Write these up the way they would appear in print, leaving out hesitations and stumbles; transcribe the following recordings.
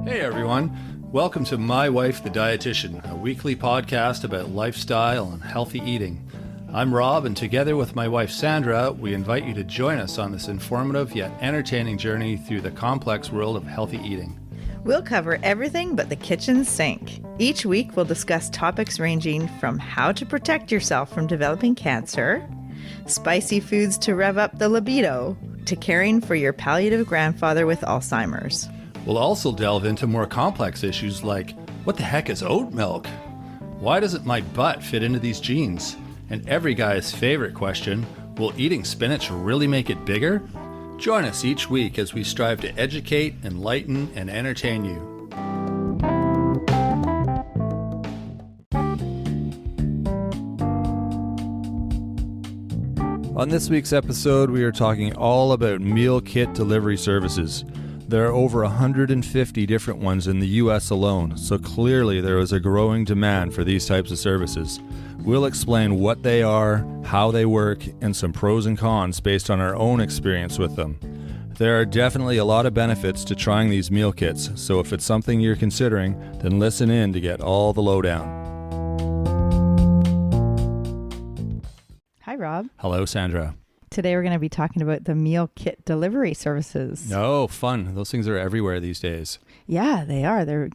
Hey everyone, welcome to My Wife the Dietitian, a weekly podcast about lifestyle and healthy eating. I'm Rob, and together with my wife Sandra, we invite you to join us on this informative yet entertaining journey through the complex world of healthy eating. We'll cover everything but the kitchen sink. Each week we'll discuss topics ranging from how to protect yourself from developing cancer, spicy foods to rev up the libido, to caring for your palliative grandfather with Alzheimer's. We'll also delve into more complex issues like, what the heck is oat milk? Why doesn't my butt fit into these jeans? And every guy's favorite question, will eating spinach really make it bigger? Join us each week as we strive to educate, enlighten, and entertain you. On this week's episode, we are talking all about meal kit delivery services. There are over 150 different ones in the US alone, so clearly there is a growing demand for these types of services. We'll explain what they are, how they work, and some pros and cons based on our own experience with them. There are definitely a lot of benefits to trying these meal kits, so if it's something you're considering, then listen in to get all the lowdown. Hi, Rob. Hello, Sandra. Today we're going to be talking about the meal kit delivery services. Oh, fun. Those things are everywhere these days. Yeah, they are. They're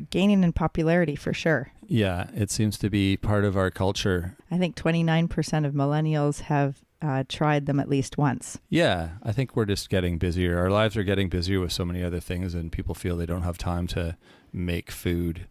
gaining in popularity for sure. Yeah, it seems to be part of our culture. I think 29% of millennials have tried them at least once. Yeah, I think we're just getting busier. Our lives are getting busier with so many other things, and people feel they don't have time to make food.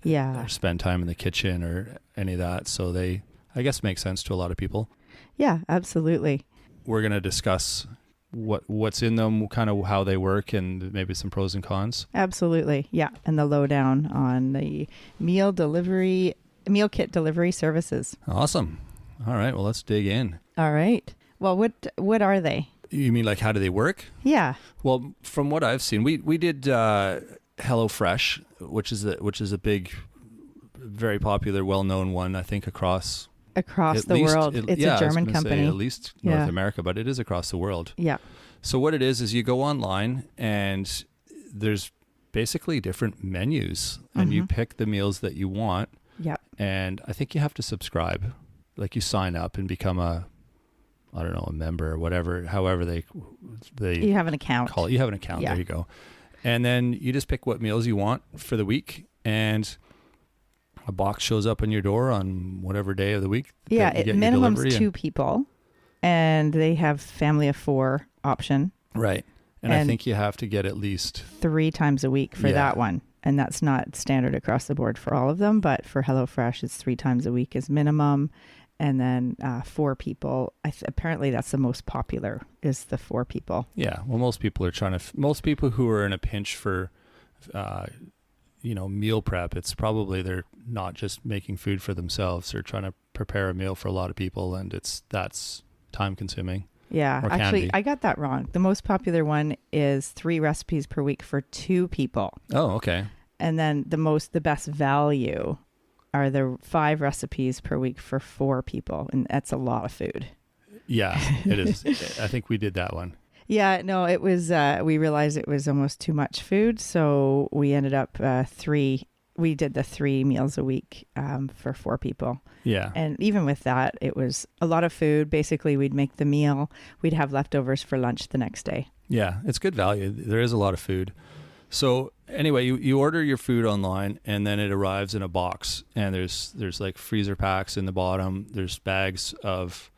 Yeah. Or spend time in the kitchen or any of that. So they, I guess, make sense to a lot of people. Yeah, absolutely. We're going to discuss what's in them, kind of how they work, and maybe some pros and cons. Absolutely. Yeah. And the lowdown on the meal kit delivery services. Awesome. All right. Well, let's dig in. All right. Well, what are they? You mean like how do they work? Yeah. Well, from what I've seen, we did HelloFresh, which is a big, very popular, well-known one, I think, across the world. It's a German company. At least North America, but it is across the world. Yeah. So what it is you go online and there's basically different menus and you pick the meals that you want. Yeah. And I think you have to subscribe. Like you sign up and become a member or whatever, however they you have an account. Call it. You have an account. Yeah. There you go. And then you just pick what meals you want for the week, and a box shows up on your door on whatever day of the week. Yeah, it minimums 2 people, and they have family of 4 option. Right. And I think you have to get at least 3 times a week for that one. And that's not standard across the board for all of them, but for HelloFresh, it's 3 times a week is minimum. And then 4 people, apparently that's the most popular, is the 4 people. Yeah, well, most people who are in a pinch for meal prep, it's probably they're not just making food for themselves. They're trying to prepare a meal for a lot of people, and that's time consuming. Yeah, actually, I got that wrong. The most popular one is 3 recipes per week for 2 people. Oh, okay. And then the best value are the 5 recipes per week for 4 people, and that's a lot of food. Yeah, it is. I think we did that one. Yeah, no, it was, we realized it was almost too much food. So we ended up we did the 3 meals a week for 4 people. Yeah. And even with that, it was a lot of food. Basically, we'd make the meal. We'd have leftovers for lunch the next day. Yeah, it's good value. There is a lot of food. So anyway, you order your food online, and then it arrives in a box. And there's like freezer packs in the bottom. There's bags of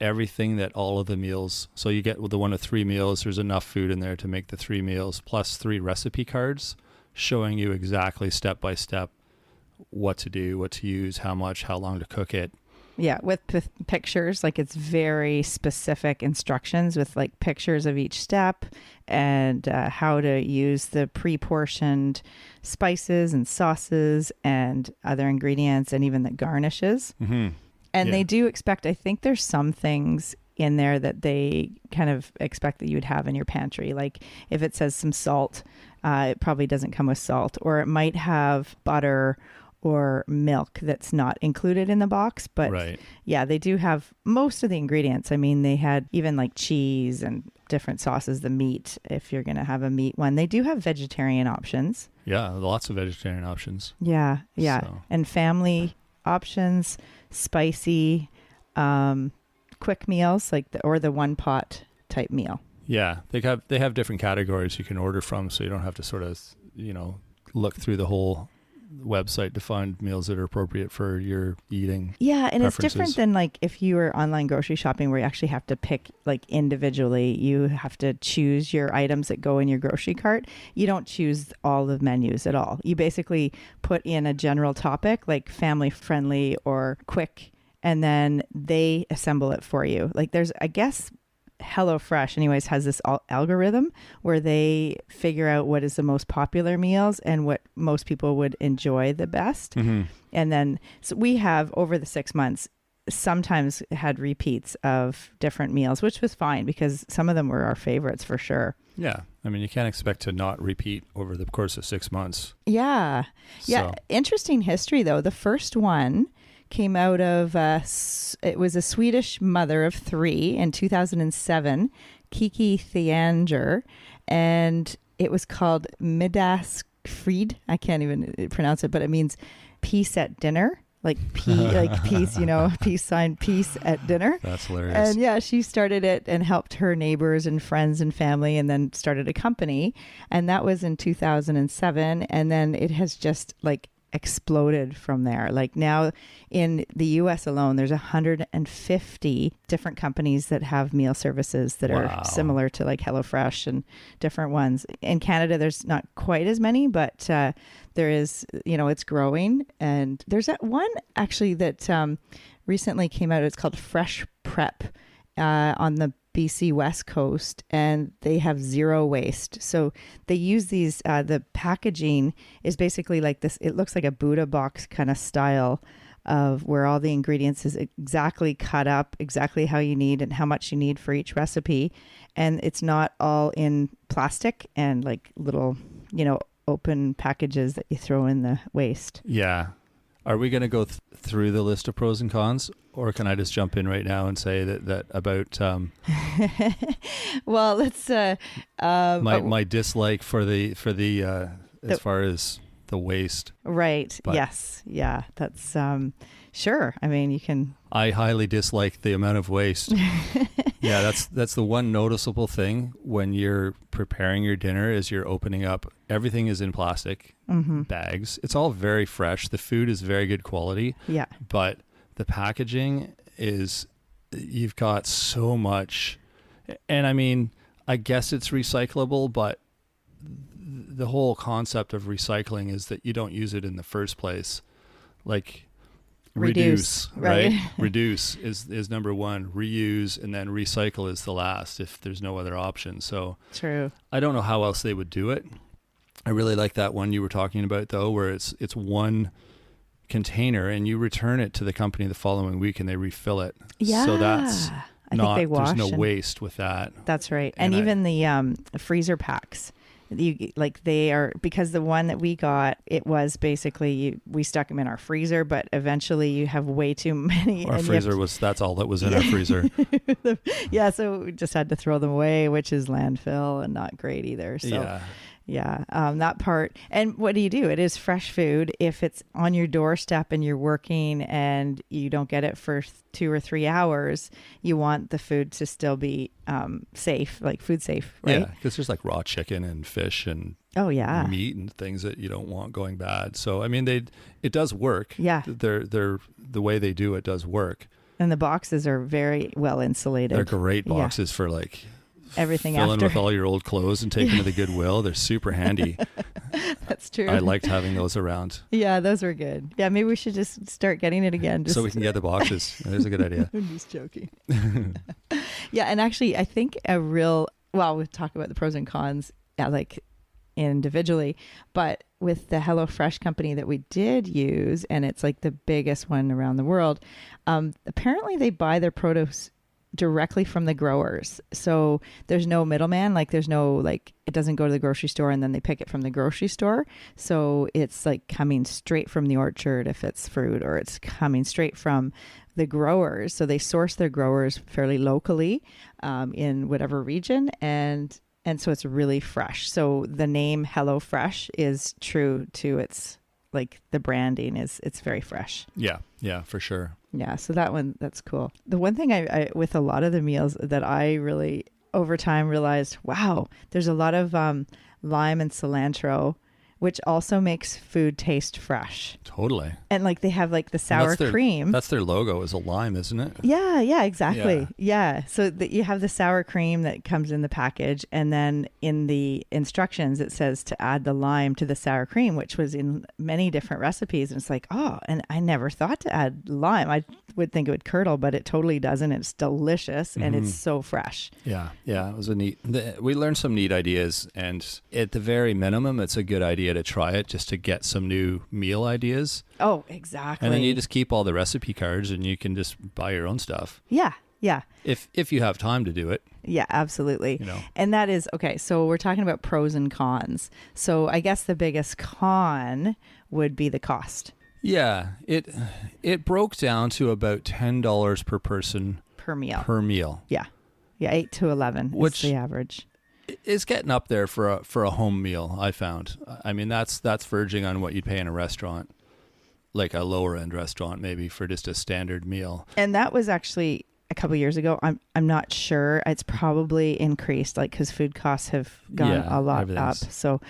everything that all of the meals. So you get the one of 3 meals. There's enough food in there to make the 3 meals, plus 3 recipe cards showing you exactly step by step what to do, what to use, how much, how long to cook it. Yeah, with pictures, like it's very specific instructions with like pictures of each step and how to use the pre-portioned spices and sauces and other ingredients and even the garnishes. Mm-hmm. And they do expect, I think there's some things in there that they kind of expect that you would have in your pantry. Like if it says some salt, it probably doesn't come with salt, or it might have butter or milk that's not included in the box. But Right. yeah, they do have most of the ingredients. I mean, they had even like cheese and different sauces, the meat, if you're going to have a meat one. They do have vegetarian options. Yeah, lots of vegetarian options. Yeah, yeah. So. And family options, spicy, quick meals, like or the one pot type meal. Yeah, they have different categories you can order from, so you don't have to sort of, look through the whole website to find meals that are appropriate for your eating. Yeah, and it's preferences. different than like if you were online grocery shopping where you actually have to pick like individually. You have to choose your items that go in your grocery cart. You don't choose all the menus at all. You basically put in a general topic like family friendly or quick, and then they assemble it for you. Like there's, I guess, HelloFresh anyways has this algorithm where they figure out what is the most popular meals and what most people would enjoy the best. Mm-hmm. And then so we have over the 6 months sometimes had repeats of different meals, which was fine because some of them were our favorites for sure. Yeah. I mean, you can't expect to not repeat over the course of 6 months. Yeah. Yeah. So. Interesting history though. The first one came out of, it was a Swedish mother of 3 in 2007, Kiki Theanger, and it was called Middagsfrid. I can't even pronounce it, but it means peace at dinner, like peace, peace sign, peace at dinner. That's hilarious. And yeah, she started it and helped her neighbors and friends and family and then started a company. And that was in 2007. And then it has just like exploded from there. Like now in the US alone, there's 150 different companies that have meal services that are similar to like HelloFresh and different ones. In Canada, there's not quite as many, but there is, it's growing. And there's that one actually that recently came out. It's called Fresh Prep on the BC West Coast, and they have zero waste. So they use these, the packaging is basically like this. It looks like a Buddha box kind of style of where all the ingredients is exactly cut up, exactly how you need and how much you need for each recipe. And it's not all in plastic and like little, open packages that you throw in the waste. Yeah. Are we going to go through the list of pros and cons, or can I just jump in right now and say that about well, let's my dislike for the as far as the waste. Right. But yes. Yeah. That's sure. I mean, you can. I highly dislike the amount of waste. Yeah, that's the one noticeable thing when you're preparing your dinner is you're opening up. Everything is in plastic bags. It's all very fresh. The food is very good quality. Yeah. But the packaging is, you've got so much. And I mean, I guess it's recyclable, but the whole concept of recycling is that you don't use it in the first place. Like, reduce, right? Reduce is number one. Reuse, and then recycle is the last if there's no other option. So true. I don't know how else they would do it. I really like that one you were talking about though, where it's one container and you return it to the company the following week and they refill it. Yeah. So that's I think they wash. There's no waste with that. That's right. And even the freezer packs. They are, because the one that we got, it was basically we stuck them in our freezer, but eventually you have way too many. Our freezer that's all that was in our freezer. Yeah, so we just had to throw them away, which is landfill and not great either. So yeah, that part. And what do? It is fresh food. If it's on your doorstep and you're working and you don't get it for 2 or 3 hours, you want the food to still be safe, like food safe, right? Yeah, because there's like raw chicken and fish and meat and things that you don't want going bad. So I mean, it does work. Yeah, they're the way they do it does work. And the boxes are very well insulated. They're great boxes for like everything fill after. in with all your old clothes and take them to the Goodwill. They're super handy. That's true. I liked having those around. Yeah, those were good. Yeah, maybe we should just start getting it again. So we can get the boxes. There's a good idea. I'm just joking. Yeah, and actually I think we'll talk about the pros and cons like individually, but with the HelloFresh company that we did use, and it's like the biggest one around the world, apparently they buy their produce directly from the growers. So there's no middleman, like there's no, like, it doesn't go to the grocery store and then they pick it from the grocery store. So it's like coming straight from the orchard if it's fruit, or it's coming straight from the growers. So they source their growers fairly locally in whatever region, and so it's really fresh. So the name Hello Fresh is true to its, like, the branding is, it's very fresh. Yeah, for sure. Yeah, so that's cool. The one thing I with a lot of the meals that I really over time realized, wow, there's a lot of lime and cilantro, which also makes food taste fresh. Totally. And like they have like the sour cream. That's their logo, is a lime, isn't it? Yeah, exactly. Yeah. So you have the sour cream that comes in the package, and then in the instructions it says to add the lime to the sour cream, which was in many different recipes. And it's like, oh, and I never thought to add lime. I would think it would curdle, but it totally doesn't. It's delicious and it's so fresh. Yeah. It was we learned some neat ideas, and at the very minimum, it's a good idea to try it just to get some new meal ideas. Oh, exactly. And then you just keep all the recipe cards and you can just buy your own stuff. Yeah. If you have time to do it. Yeah, absolutely. You know. And that is, okay, so we're talking about pros and cons. So I guess the biggest con would be the cost. Yeah, it broke down to about $10 per person per meal. Yeah, 8 to 11 which is the average. It's getting up there for a home meal, I found. I mean, that's verging on what you'd pay in a restaurant, like a lower end restaurant, maybe, for just a standard meal. And that was actually a couple of years ago. I'm not sure. It's probably increased, like, because food costs have gone a lot up. So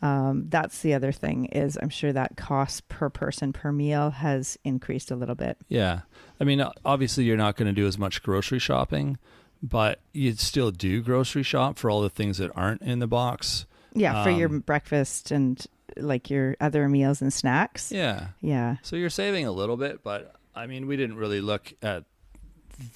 that's the other thing, is I'm sure that cost per person per meal has increased a little bit. Yeah. I mean, obviously you're not going to do as much grocery shopping, but you'd still do grocery shop for all the things that aren't in the box. Yeah, for your breakfast and like your other meals and snacks. Yeah. So you're saving a little bit, but I mean, we didn't really look at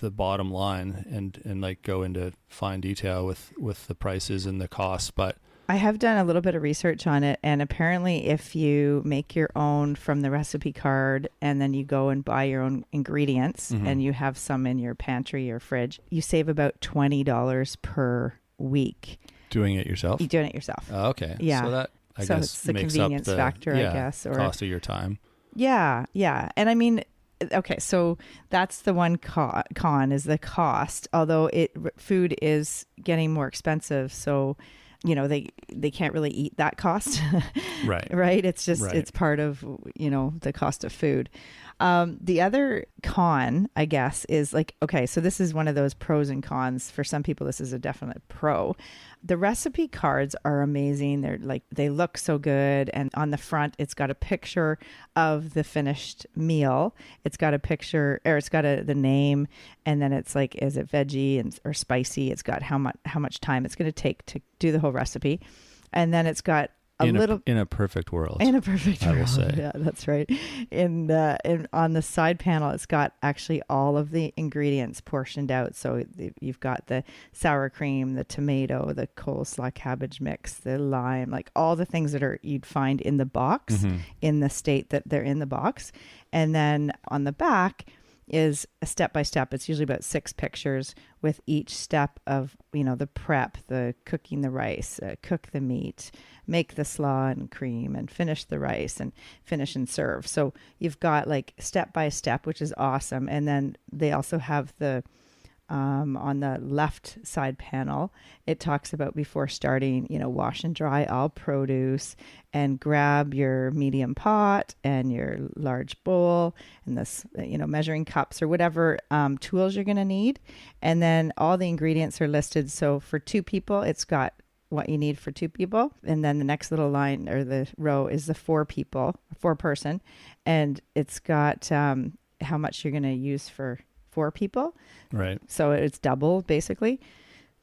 the bottom line and like go into fine detail with the prices and the costs, but I have done a little bit of research on it, and apparently if you make your own from the recipe card and then you go and buy your own ingredients and you have some in your pantry or fridge, you save about $20 per week. Doing it yourself? You're doing it yourself. Oh, okay. Yeah. So that, I guess, it's the makes convenience up the factor, I guess. Or cost of your time. Yeah. And I mean, okay, so that's the one con is the cost, although food is getting more expensive. So, you know, they can't really eat that cost. Right. It's just, it's part of, you know, the cost of food. The other con, I guess, is like, okay, so this is one of those pros and cons. For some people, this is a definite pro. The recipe cards are amazing. They're like, they look so good. And on the front, it's got a picture of the finished meal. It's got a picture, or it's got the name. And then it's like, is it veggie or spicy? It's got how much time it's going to take to do the whole recipe. And then it's got in a perfect world. In a perfect world, I will say. Yeah, that's right. In on the side panel, it's got actually all of the ingredients portioned out. So you've got the sour cream, the tomato, the coleslaw cabbage mix, the lime, like all the things that you'd find in the box in the state that they're in the box. And then on the back is a step-by-step. It's usually about 6 pictures with each step of, you know, the prep, the cooking the rice, cook the meat, make the slaw and cream, and finish the rice, and finish and serve. So you've got like step-by-step, which is awesome. And then they also have the on the left side panel, it talks about before starting, you know, wash and dry all produce and grab your medium pot and your large bowl and this, you know, measuring cups or whatever tools you're going to need. And then all the ingredients are listed. So for 2 people, it's got what you need for 2 people. And then the next little line or the row is the 4 person. And it's got how much you're going to use for 4 people. Right. So it's double basically,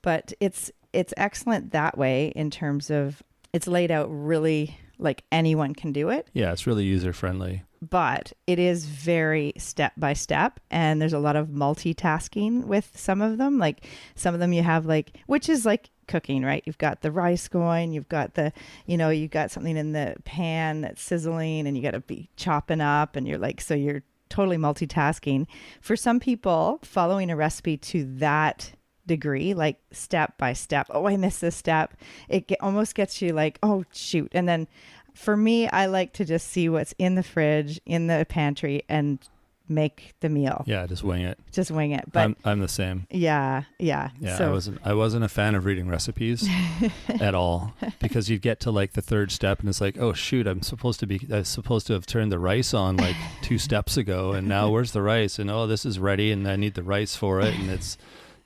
but it's excellent that way in terms of it's laid out really like anyone can do it. Yeah. It's really user friendly, but it is very step by step. And there's a lot of multitasking with some of them. Like some of them you have like, which is like cooking, right? You've got the rice going, you've got you've got something in the pan that's sizzling and you got to be chopping up and you're like, so you're totally multitasking. For some people, following a recipe to that degree, like step by step, oh, I missed this step, almost gets you like, oh, shoot. And then for me, I like to just see what's in the fridge, in the pantry, and make the meal. Yeah, just wing it. Just wing it. But I'm the same. Yeah. So I wasn't a fan of reading recipes at all, because you get to like the third step and it's like, oh shoot, I was supposed to have turned the rice on like 2 steps ago, and now where's the rice? And oh, this is ready, and I need the rice for it, and it's,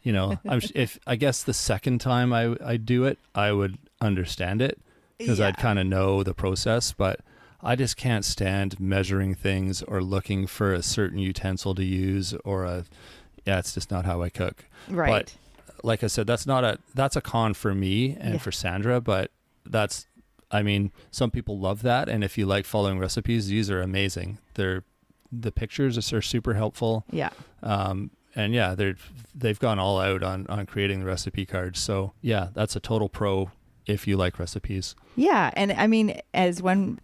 if I guess the second time I do it, I would understand it, because I'd kind of know the process, but I just can't stand measuring things or looking for a certain utensil to use it's just not how I cook. Right. But like I said, that's a con for me and for Sandra, but some people love that. And if you like following recipes, these are amazing. The pictures are super helpful. Yeah. And they've gone all out on creating the recipe cards. So yeah, that's a total pro if you like recipes. Yeah. And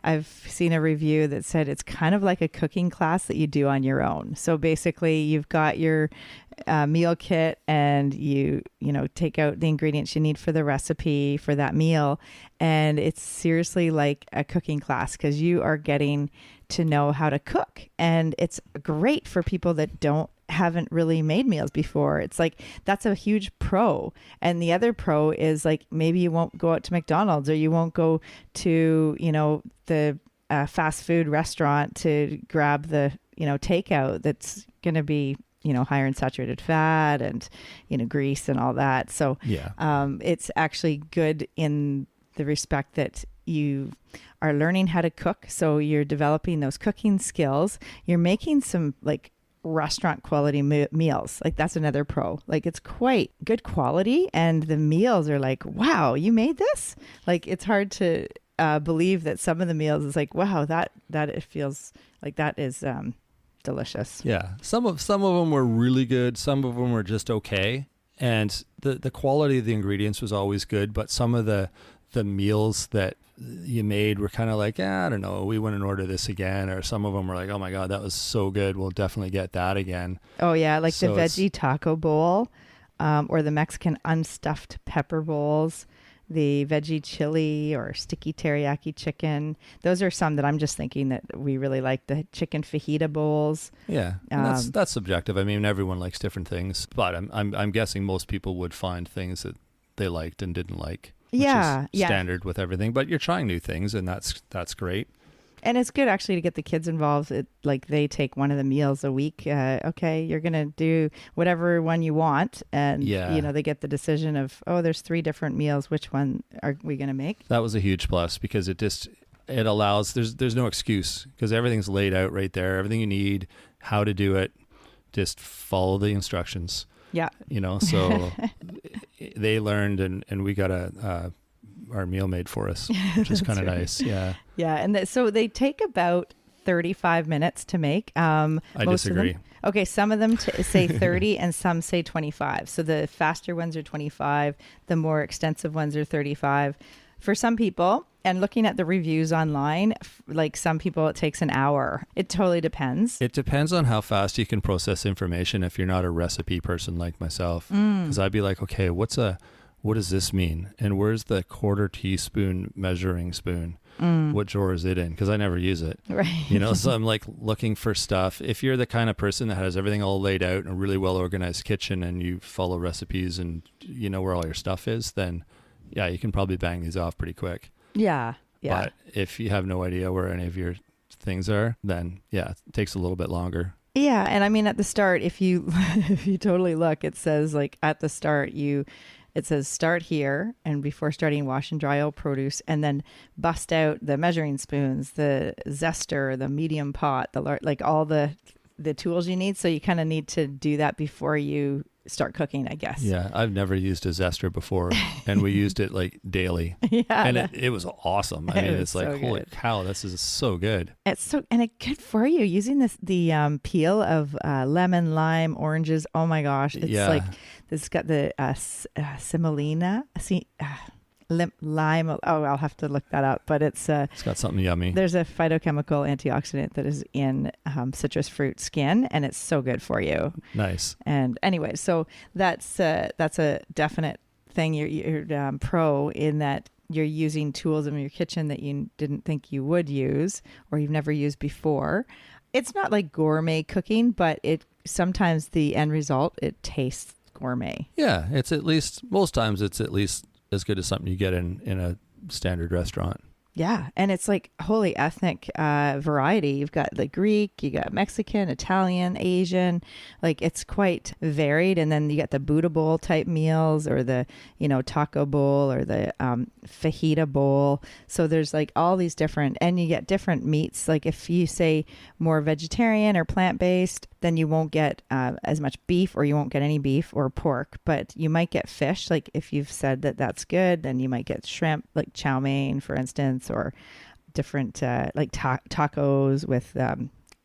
I've seen a review that said it's kind of like a cooking class that you do on your own. So basically you've got your meal kit, and you take out the ingredients you need for the recipe for that meal. And it's seriously like a cooking class, because you are getting to know how to cook. And it's great for people that haven't really made meals before. It's like, that's a huge pro. And the other pro is like, maybe you won't go out to McDonald's, or you won't go to, the fast food restaurant to grab the, takeout that's going to be, higher in saturated fat and, grease and all that. So it's actually good in the respect that you are learning how to cook. So you're developing those cooking skills. You're making some like restaurant quality meals. Like, that's another pro. Like, it's quite good quality, and the meals are like, wow, you made this? Like, it's hard to believe that some of the meals is like, wow, that it feels like that is delicious. Yeah. Some of them were really good. Some of them were just okay. And the quality of the ingredients was always good, but some of the meals that you made were kind of like, I don't know, we wouldn't order this again. Or some of them were like, oh my God, that was so good, we'll definitely get that again. Oh yeah, like so the veggie taco bowl, or the Mexican unstuffed pepper bowls, the veggie chili or sticky teriyaki chicken. Those are some that I'm just thinking that we really like. The chicken fajita bowls. Yeah, and that's subjective. I mean, everyone likes different things, but I'm guessing most people would find things that they liked and didn't like. Which is standard with everything, but you're trying new things, and that's great. And it's good actually to get the kids involved. Like, they take one of the meals a week. Okay, you're going to do whatever one you want. And, they get the decision of, oh, there's 3 different meals. Which one are we going to make? That was a huge plus, because it allows, there's no excuse, because everything's laid out right there. Everything you need, how to do it, just follow the instructions. Yeah. So they learned, and we got our meal made for us, which is kind of nice. Yeah. Yeah. And so they take about 35 minutes to make. I disagree. Okay. Some of them say 30 and some say 25. So the faster ones are 25. The more extensive ones are 35. For some people, and looking at the reviews online, like some people, it takes an hour. It totally depends. It depends on how fast you can process information if you're not a recipe person like myself. Because I'd be like, okay, what does this mean? And where's the 1/4 teaspoon measuring spoon? What drawer is it in? Because I never use it. Right. So I'm like looking for stuff. If you're the kind of person that has everything all laid out in a really well organized kitchen, and you follow recipes and you know where all your stuff is, then yeah, you can probably bang these off pretty quick. Yeah. But if you have no idea where any of your things are, then yeah, it takes a little bit longer. Yeah. And I mean, at the start, if you totally look, it says like at the start, it says start here, and before starting, wash and dry all produce, and then bust out the measuring spoons, the zester, the medium pot, like all the tools you need. So you kind of need to do that before you start cooking, I guess. Yeah, I've never used a zester before, and we used it like daily. Yeah, and it was awesome. I mean, it's like, so holy good. cow, this is so good. It's good for you, using the peel of lemon, lime, oranges. Oh my gosh, it's like this got the semolina. lime. Oh, I'll have to look that up. But it's got something yummy. There's a phytochemical antioxidant that is in citrus fruit skin, and it's so good for you. Nice. And anyway, so that's a definite thing. You're pro in that you're using tools in your kitchen that you didn't think you would use or you've never used before. It's not like gourmet cooking, but sometimes the end result, it tastes gourmet. Yeah, most times it's at least as good as something you get in a standard restaurant. Yeah, and it's like wholly ethnic variety. You've got the Greek, you got Mexican, Italian, Asian. Like it's quite varied. And then you got the Buddha bowl type meals, or the taco bowl, or the fajita bowl. So there's like all these different, and you get different meats. Like if you say more vegetarian or plant based, then you won't get as much beef, or you won't get any beef or pork, but you might get fish. Like if you've said that that's good, then you might get shrimp, like chow mein, for instance, or different like tacos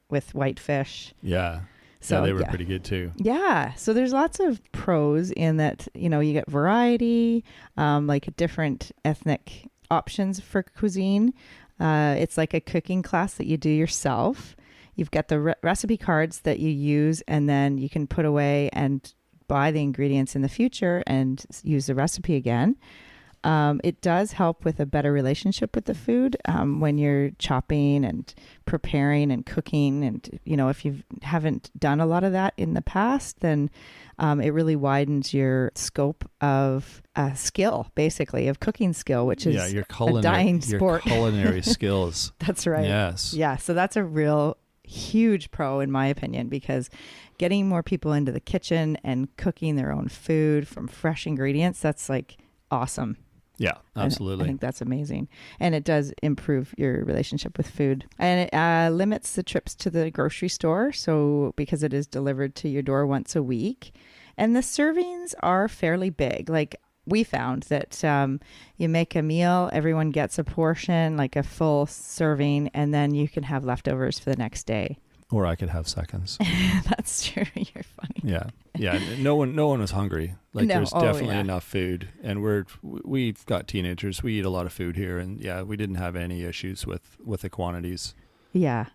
with white fish. Yeah. So they were pretty good too. Yeah. So there's lots of pros in that, you get variety, like different ethnic options for cuisine. It's like a cooking class that you do yourself. You've got the recipe cards that you use, and then you can put away and buy the ingredients in the future and use the recipe again. It does help with a better relationship with the food when you're chopping and preparing and cooking. And, if you haven't done a lot of that in the past, then it really widens your scope of skill, basically, of cooking skill, which is a dying sport. Your culinary skills. That's right. Yes. Yeah. So that's a real huge pro, in my opinion, because getting more people into the kitchen and cooking their own food from fresh ingredients, that's like awesome. Yeah, absolutely. I think that's amazing. And it does improve your relationship with food. And it limits the trips to the grocery store. So because it is delivered to your door once a week. And the servings are fairly big. Like we found that you make a meal, everyone gets a portion, like a full serving, and then you can have leftovers for the next day. Or I could have seconds. That's true. You're funny. Yeah. Yeah. No one was hungry. Like there's definitely enough food, and we've got teenagers. We eat a lot of food here, and we didn't have any issues with the quantities. Yeah.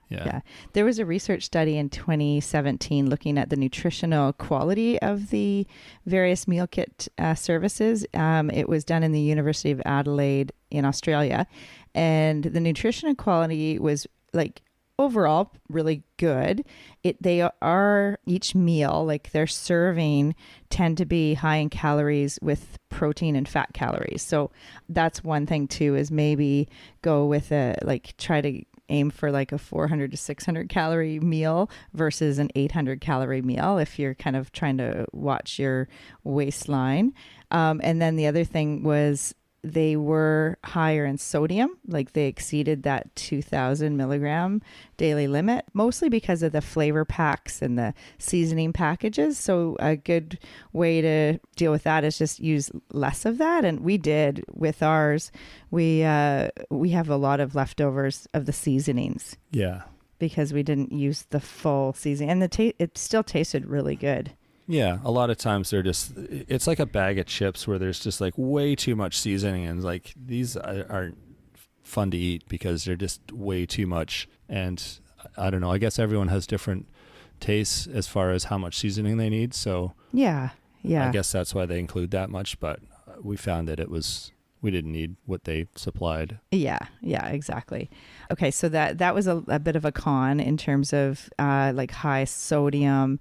There was a research study in 2017 looking at the nutritional quality of the various meal kit services. It was done in the University of Adelaide in Australia, and the nutritional quality was like overall really good. They are each meal, like their serving, tend to be high in calories with protein and fat calories. So that's one thing too, is maybe go with try to aim for like a 400 to 600 calorie meal versus an 800 calorie meal if you're kind of trying to watch your waistline. And then the other thing was they were higher in sodium, like they exceeded that 2,000 milligram daily limit, mostly because of the flavor packs and the seasoning packages. So a good way to deal with that is just use less of that. And we did with ours. We have a lot of leftovers of the seasonings. Yeah. Because we didn't use the full seasoning, and it still tasted really good. Yeah, a lot of times it's like a bag of chips where there's just like way too much seasoning, and like these aren't fun to eat because they're just way too much. And I don't know, I guess everyone has different tastes as far as how much seasoning they need. So yeah. I guess that's why they include that much, but we found that we didn't need what they supplied. Yeah, exactly. Okay, so that was a bit of a con in terms of like high sodium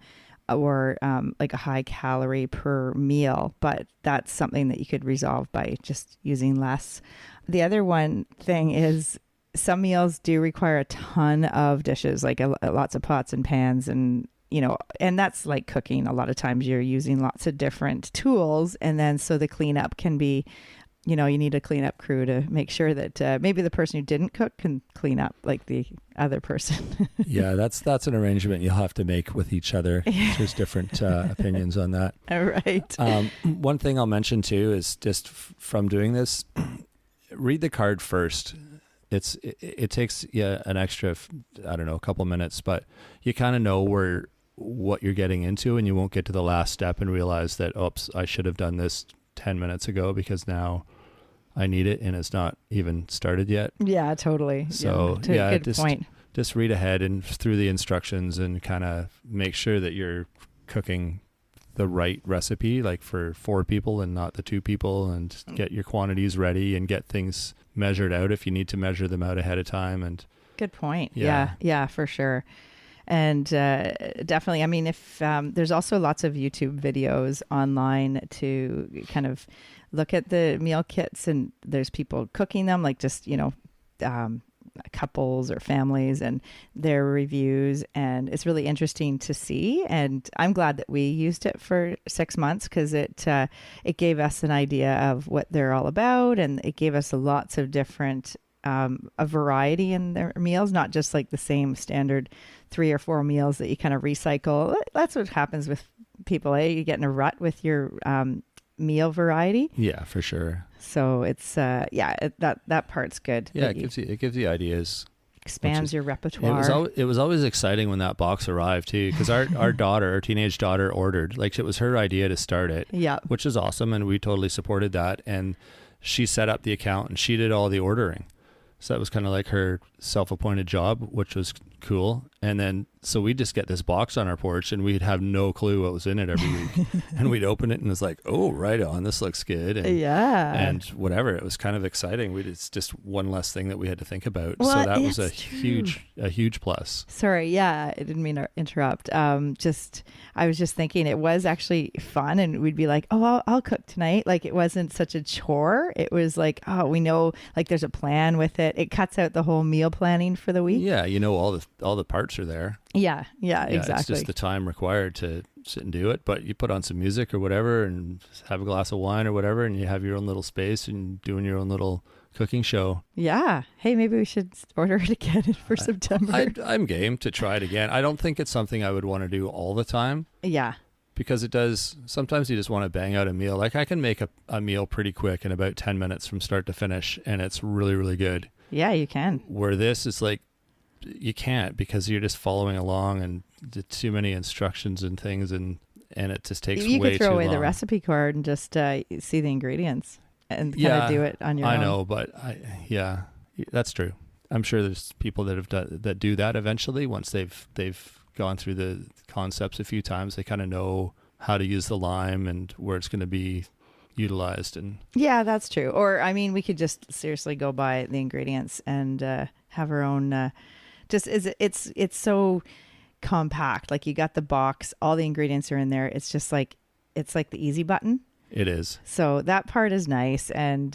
or like a high calorie per meal, but that's something that you could resolve by just using less. The other one thing is some meals do require a ton of dishes, like lots of pots and pans, and and that's like cooking. A lot of times you're using lots of different tools, and then so the cleanup can be, you need a cleanup crew to make sure that maybe the person who didn't cook can clean up like the other person. Yeah, that's an arrangement you'll have to make with each other. There's different opinions on that. All right. One thing I'll mention too is just from doing this, read the card first. It takes an extra, I don't know, a couple minutes, but you kind of know what you're getting into, and you won't get to the last step and realize that, oops, I should have done this 10 minutes ago because now I need it and it's not even started yet. Yeah, totally. So good point. Just read ahead and through the instructions and kind of make sure that you're cooking the right recipe, like for 4 people and not the 2 people, and get your quantities ready and get things measured out if you need to measure them out ahead of time. And good point. Yeah, for sure. And definitely, I mean, if there's also lots of YouTube videos online to kind of look at the meal kits, and there's people cooking them, like just, couples or families and their reviews, and it's really interesting to see. And I'm glad that we used it for 6 months, because it gave us an idea of what they're all about, and it gave us lots of different a variety in their meals, not just like the same standard 3 or 4 meals that you kind of recycle. That's what happens with people, you get in a rut with your meal variety. Yeah, for sure. So it's that part's good. Yeah, it gives you ideas. Expands your repertoire. It was always exciting when that box arrived too, because our teenage daughter ordered, like, it was her idea to start it. Yeah, which is awesome, and we totally supported that. And she set up the account and she did all the ordering. So that was kind of like her self-appointed job, which was cool. And then, so we'd just get this box on our porch and we'd have no clue what was in it every week. And we'd open it and it's like, oh, right on, this looks good. And, and whatever. It was kind of exciting. It's just one less thing that we had to think about. Well, so that was a huge plus. Sorry. Yeah. I didn't mean to interrupt. I was just thinking it was actually fun, and we'd be like, oh, I'll cook tonight. Like, it wasn't such a chore. It was like, oh, we know, like, there's a plan with it. It cuts out the whole meal planning for the week. Yeah. All the parts are there. Yeah, exactly. It's just the time required to sit and do it. But you put on some music or whatever and have a glass of wine or whatever, and you have your own little space and doing your own little cooking show. Yeah. Hey, maybe we should order it again for September. I'm game to try it again. I don't think it's something I would want to do all the time. Yeah. Because it does, sometimes you just want to bang out a meal. Like, I can make a meal pretty quick in about 10 minutes from start to finish, and it's really, really good. Yeah, you can. Where this is like, you can't, because you're just following along and too many instructions and things, and it just takes way too long. You could throw away the recipe card and just see the ingredients and kind of do it on your own. I know, but that's true. I'm sure there's people that do that eventually. Once they've gone through the concepts a few times, they kind of know how to use the lime and where it's going to be utilized. And yeah, that's true. Or, I mean, we could just seriously go buy the ingredients and have our own. It's so compact. Like, you got the box, all the ingredients are in there. It's just like, it's like the easy button. It is. So that part is nice. And,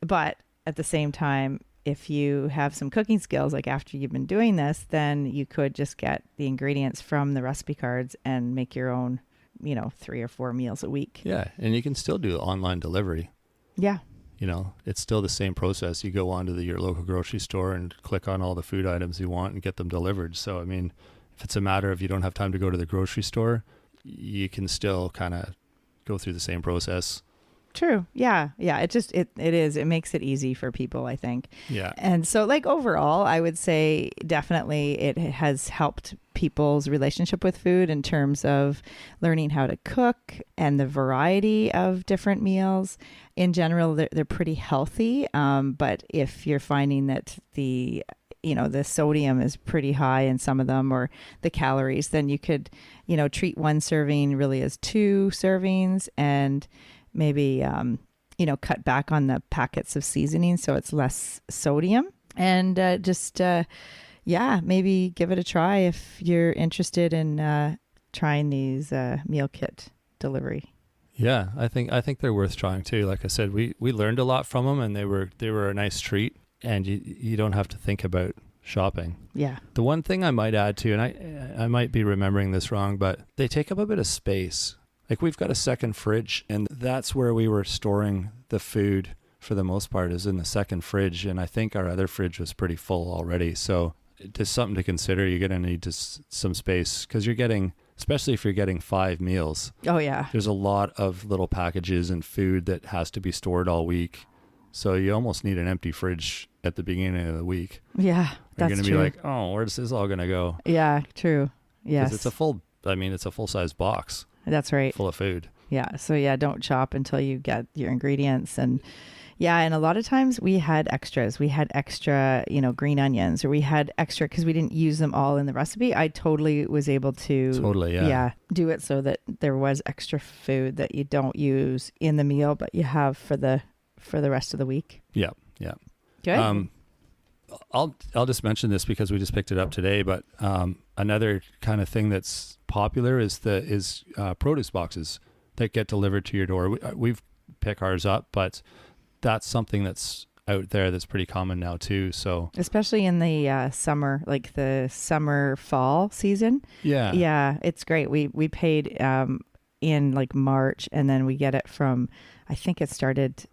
but at the same time, if you have some cooking skills, like after you've been doing this, then you could just get the ingredients from the recipe cards and make your own, 3 or 4 meals a week. Yeah. And you can still do online delivery. Yeah. It's still the same process. You go onto your local grocery store and click on all the food items you want and get them delivered. So, I mean, if it's a matter of you don't have time to go to the grocery store, you can still kind of go through the same process. True. Yeah. It makes it easy for people, I think. Yeah. And so, like, overall, I would say definitely it has helped people's relationship with food in terms of learning how to cook and the variety of different meals. In general, they're pretty healthy. But if you're finding that the sodium is pretty high in some of them, or the calories, then you could, treat one serving really as 2 servings, and maybe, cut back on the packets of seasoning so it's less sodium. And maybe give it a try if you're interested in trying these meal kit delivery. Yeah, I think they're worth trying too. Like I said, we learned a lot from them, and they were a nice treat, and you don't have to think about shopping. Yeah. The one thing I might add to, and I might be remembering this wrong, but they take up a bit of space. Like, we've got a second fridge, and that's where we were storing the food for the most part, is in the second fridge. And I think our other fridge was pretty full already. So just something to consider. You're going to need some space, because especially if you're getting 5 meals. Oh, yeah. There's a lot of little packages and food that has to be stored all week. So you almost need an empty fridge at the beginning of the week. Yeah, that's true. You're going to be like, oh, where's this all going to go? Yeah, true. Yes. Because it's a full-size box. That's right. Full of food. Yeah. So don't chop until you get your ingredients. And Yeah, and a lot of times we had extras. We had extra, green onions, or we had extra because we didn't use them all in the recipe. I totally was able to do it so that there was extra food that you don't use in the meal, but you have for the rest of the week. Yeah. Good. I'll just mention this because we just picked it up today, but another kind of thing that's popular is produce boxes that get delivered to your door. We've pick ours up, but that's something that's out there that's pretty common now too. So especially in the summer, like the fall season. Yeah, it's great. We paid in like March, and then we get it from, I think it started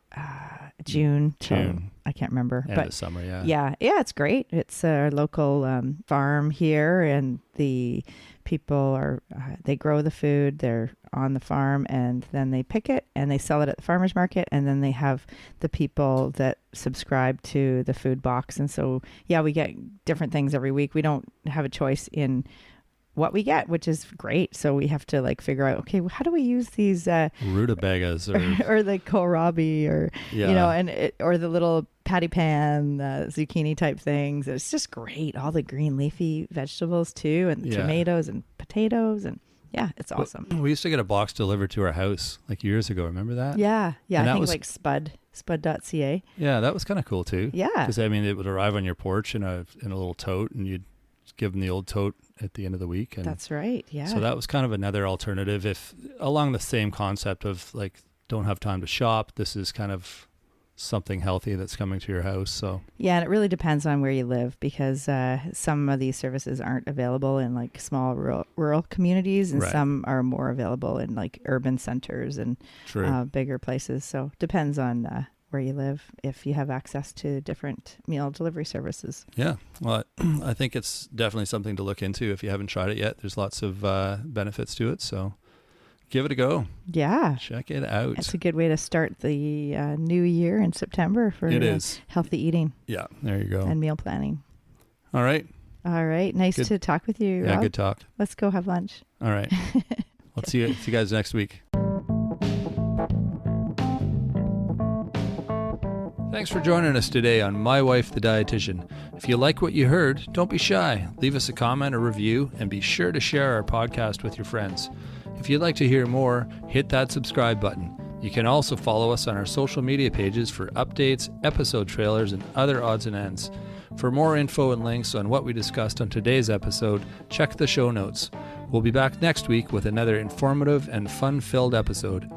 June. I can't remember. But summer, yeah, it's great. It's our local farm here, and the people they grow the food. They're on the farm, and then they pick it and they sell it at the farmer's market, and then they have the people that subscribe to the food box. And so, we get different things every week. We don't have a choice in what we get, which is great. So we have to like figure out, okay, how do we use these rutabagas or the kohlrabi or or the little patty pan zucchini type things. It's just great. All the green leafy vegetables too, and tomatoes and potatoes, and it's awesome. We used to get a box delivered to our house like years ago. Remember that? Yeah. And I think like spud.ca. Yeah, that was kind of cool too. Yeah, because it would arrive on your porch in a little tote, and you'd give them the old tote at the end of the week. And that's right. Yeah. So that was kind of another alternative, if along the same concept of like, don't have time to shop. This is kind of something healthy that's coming to your house. So and it really depends on where you live, because some of these services aren't available in like small rural communities, and some are more available in like urban centers and bigger places. So depends on where you live, if you have access to different meal delivery services. Yeah. Well, I think it's definitely something to look into if you haven't tried it yet. There's lots of benefits to it. So give it a go. Yeah. Check it out. It's a good way to start the new year in September for healthy eating. Yeah. There you go. And meal planning. All right. Nice to talk with you, Rob. Yeah, good talk. Let's go have lunch. All right. Let's see you guys next week. Thanks for joining us today on My Wife the Dietitian. If you like what you heard, don't be shy. Leave us a comment or review, and be sure to share our podcast with your friends. If you'd like to hear more, hit that subscribe button. You can also follow us on our social media pages for updates, episode trailers, and other odds and ends. For more info and links on what we discussed on today's episode, check the show notes. We'll be back next week with another informative and fun-filled episode.